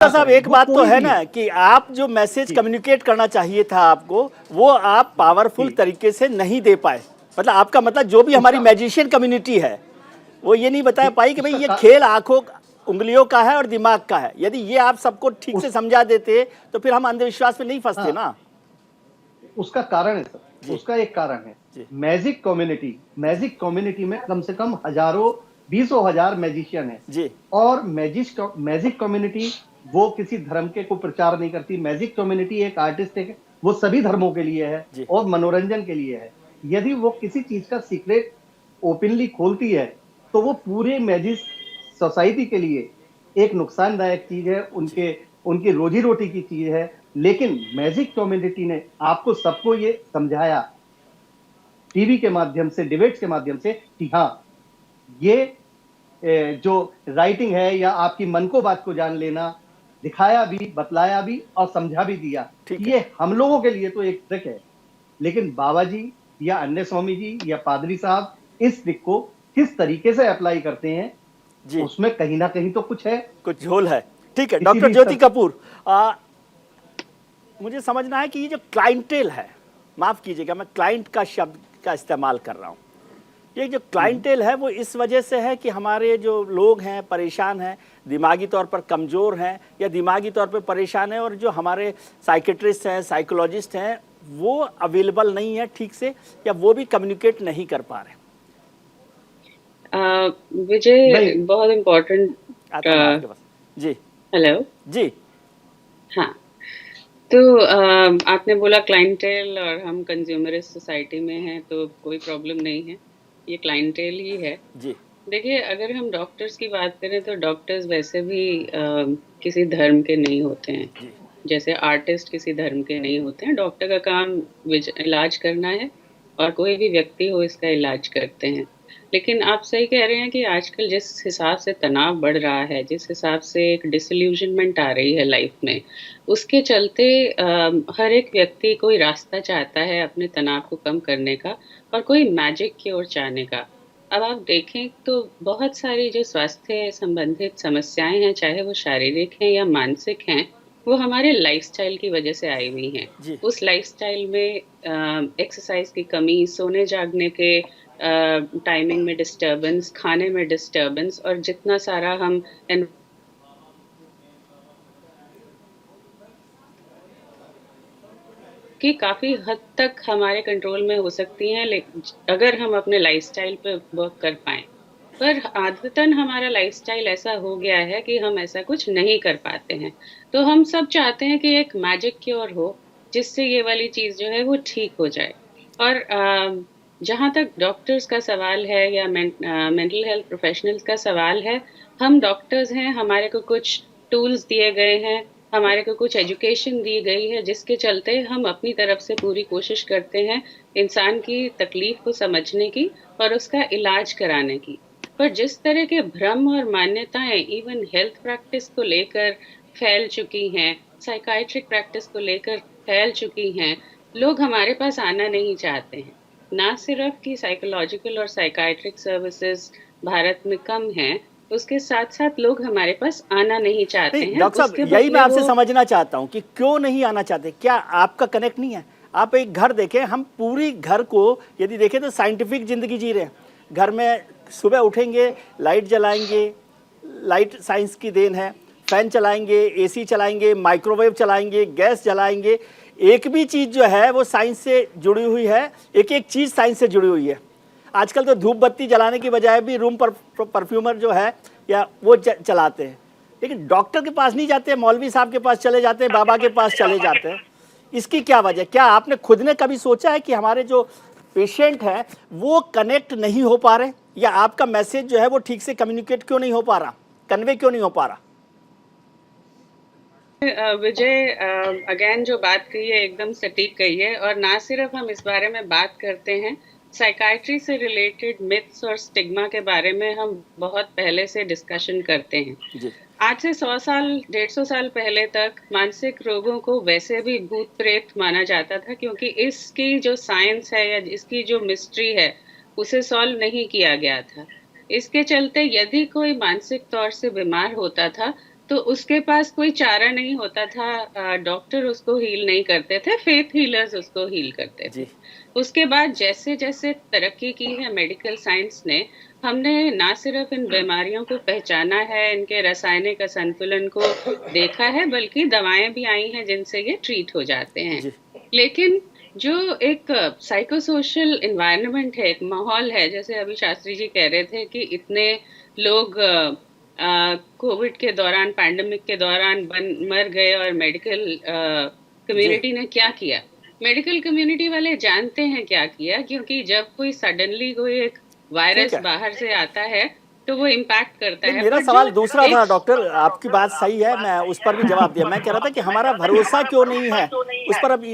साहब एक बात तो है ना कि आप जो मैसेज कम्युनिकेट करना चाहिए था आपको, वो आप पावरफुल तरीके से नहीं दे पाए। मतलब आपका मतलब जो भी हमारी मैजिशियन कम्युनिटी है वो ये नहीं बता पाई कि भाई ये खेल आंखों उंगलियों का है और दिमाग का है। यदि ये आप सबको ठीक से समझा देते तो फिर हम अंधविश्वास में नहीं फंसते ना। उसका कारण है सर, उसका एक कारण है मैजिक कम्युनिटी में कम से कम हजारों, बीसों हजार मैजिशियन है जी। और मैजिक कम्युनिटी वो किसी धर्म के को प्रचार नहीं करती। मैजिक कम्युनिटी एक आर्टिस्ट है, वो सभी धर्मों के लिए है और मनोरंजन के लिए है। यदि वो किसी चीज का सीक्रेट ओपनली खोलती है तो वो पूरे मैजिक सोसाइटी के लिए एक नुकसानदायक चीज है, उनके उनकी रोजी रोटी की चीज है। लेकिन मैजिक कम्युनिटी ने आपको सबको ये समझाया टीवी के माध्यम से, डिबेट्स के माध्यम से कि हाँ, ये जो राइटिंग है या आपकी मन को बात को जान लेना, दिखाया भी, बतलाया भी और समझा भी दिया। ये हम लोगों के लिए तो एक ट्रिक है, लेकिन बाबा जी या अन्य स्वामी जी या पादरी साहब इस ट्रिक को किस तरीके से अप्लाई करते हैं जी, उसमें कहीं ना कहीं तो कुछ है, कुछ झोल है। ठीक है डॉक्टर ज्योति कपूर, मुझे समझना है कि ये जो क्लाइंटेल है, माफ कीजिएगा मैं क्लाइंट का शब्द का इस्तेमाल कर रहा हूँ, ये जो क्लाइंटेल है वो इस वजह से है कि हमारे जो लोग हैं परेशान हैं, दिमागी तौर पर कमज़ोर हैं या दिमागी तौर पर परेशान हैं, और जो हमारे साइकेट्रिस्ट हैं, साइकोलॉजिस्ट हैं, वो अवेलेबल नहीं है ठीक से या वो भी कम्युनिकेट नहीं कर पा रहे। विजय, बहुत इम्पोर्टेंट। जी हेलो जी। हाँ, तो आपने बोला क्लाइंटेल और हम कंज्यूमरिस्ट सोसाइटी में हैं तो कोई प्रॉब्लम नहीं है, ये क्लाइंटेल ही है जी। देखिए, अगर हम डॉक्टर्स की बात करें तो डॉक्टर्स वैसे भी किसी धर्म के नहीं होते हैं, जैसे आर्टिस्ट किसी धर्म के नहीं होते हैं। डॉक्टर का काम इलाज करना है और कोई भी व्यक्ति हो इसका इलाज करते हैं। लेकिन आप सही कह रहे हैं कि आजकल जिस हिसाब से तनाव बढ़ रहा है, जिस हिसाब से एक डिसल्यूजनमेंट आ रही है लाइफ में, उसके चलते हर एक व्यक्ति कोई रास्ता चाहता है अपने तनाव को कम करने का और कोई मैजिक की ओर जाने का। अब आप देखें तो बहुत सारी जो स्वास्थ्य संबंधित समस्याएं हैं, चाहे वो शारीरिक हैं या मानसिक हैं, वो हमारे लाइफस्टाइल की वजह से आई हुई हैं। उस लाइफस्टाइल में एक्सरसाइज की कमी, सोने जागने के टाइमिंग में डिस्टर्बेंस, खाने में डिस्टर्बेंस और जितना सारा हम कि काफ़ी हद तक हमारे कंट्रोल में हो सकती हैं, अगर हम अपने लाइफस्टाइल पे वर्क कर पाएँ। पर आदतन हमारा लाइफस्टाइल ऐसा हो गया है कि हम ऐसा कुछ नहीं कर पाते हैं। तो हम सब चाहते हैं कि एक मैजिक क्योर हो, जिससे ये वाली चीज़ जो है वो ठीक हो जाए। और जहाँ तक डॉक्टर्स का सवाल है या मेंटल हेल्थ प्रोफेशनल्स का सवाल है, हम डॉक्टर्स हैं, हमारे को कुछ टूल्स दिए गए हैं, हमारे को कुछ एजुकेशन दी गई है, जिसके चलते हम अपनी तरफ से पूरी कोशिश करते हैं इंसान की तकलीफ को समझने की और उसका इलाज कराने की। पर जिस तरह के भ्रम और मान्यताएं इवन हेल्थ प्रैक्टिस को लेकर फैल चुकी हैं, साइकाइट्रिक प्रैक्टिस को लेकर फैल चुकी हैं, लोग हमारे पास आना नहीं चाहते हैं। ना सिर्फ कि साइकोलॉजिकल और साइकाइट्रिक सर्विसेज भारत में कम हैं, उसके साथ साथ लोग हमारे पास आना नहीं चाहते हैं। डॉक्टर साहब यही मैं आपसे समझना चाहता हूँ कि क्यों नहीं आना चाहते, क्या आपका कनेक्ट नहीं है? आप एक घर देखें, हम पूरी घर को यदि देखें तो साइंटिफिक जिंदगी जी रहे हैं। घर में सुबह उठेंगे, लाइट जलाएंगे, लाइट साइंस की देन है, फैन चलाएंगे, एसी चलाएंगे, माइक्रोवेव चलाएंगे, गैस जलाएंगे, एक भी चीज़ जो है वो साइंस से जुड़ी हुई है, एक एक चीज़ साइंस से जुड़ी हुई है। आजकल तो धूप बत्ती जलाने की बजाय भी रूम पर परफ्यूमर जो है या वो चलाते हैं, लेकिन डॉक्टर के पास नहीं जाते, मौलवी साहब के पास चले जाते हैं, बाबा के पास चले जाते हैं। इसकी क्या वजह? क्या आपने खुद ने कभी सोचा है कि हमारे जो पेशेंट हैं वो कनेक्ट नहीं हो पा रहे, या आपका मैसेज जो है वो ठीक से कम्युनिकेट क्यों नहीं हो पा रहा, कन्वे क्यों नहीं हो पा रहा? विजय, अगेन जो बात कही है एकदम सटीक कही है, और ना सिर्फ हम इस बारे में बात करते हैं, साइकाइट्री से रिलेटेड मिथ्स और स्टिग्मा के बारे में हम बहुत पहले से डिस्कशन करते हैं। आज से 100 साल 150 साल पहले तक मानसिक रोगों को वैसे भी भूत प्रेत माना जाता था, क्योंकि इसकी जो साइंस है या इसकी जो मिस्ट्री है उसे सॉल्व नहीं किया गया था। इसके चलते यदि कोई मानसिक तौर से बीमार होता था तो उसके पास कोई चारा नहीं होता था, डॉक्टर उसको हील नहीं करते थे, फेथ हीलर्स उसको हील करते थे। उसके बाद जैसे जैसे तरक्की की है मेडिकल साइंस ने, हमने ना सिर्फ इन बीमारियों को पहचाना है, इनके रासायनिक असंतुलन को देखा है, बल्कि दवाएं भी आई हैं जिनसे ये ट्रीट हो जाते हैं। लेकिन जो एक साइकोसोशल एनवायरनमेंट है, एक माहौल है, जैसे अभी शास्त्री जी कह रहे थे कि इतने लोग कोविड के दौरान, पैंडेमिक के दौरान मर गए, और मेडिकल कम्युनिटी ने क्या किया? मेडिकल कम्युनिटी वाले जानते हैं क्या किया, क्योंकि जब कोई सडनली कोई एक वायरस बाहर से आता है तो वो इम्पैक्ट करता है। मेरा सवाल दूसरा था डॉक्टर, आपकी बात सही है, मैं उस पर भी जवाब दिया। मैं कह रहा था कि हमारा भरोसा क्यों नहीं है उस पर। अब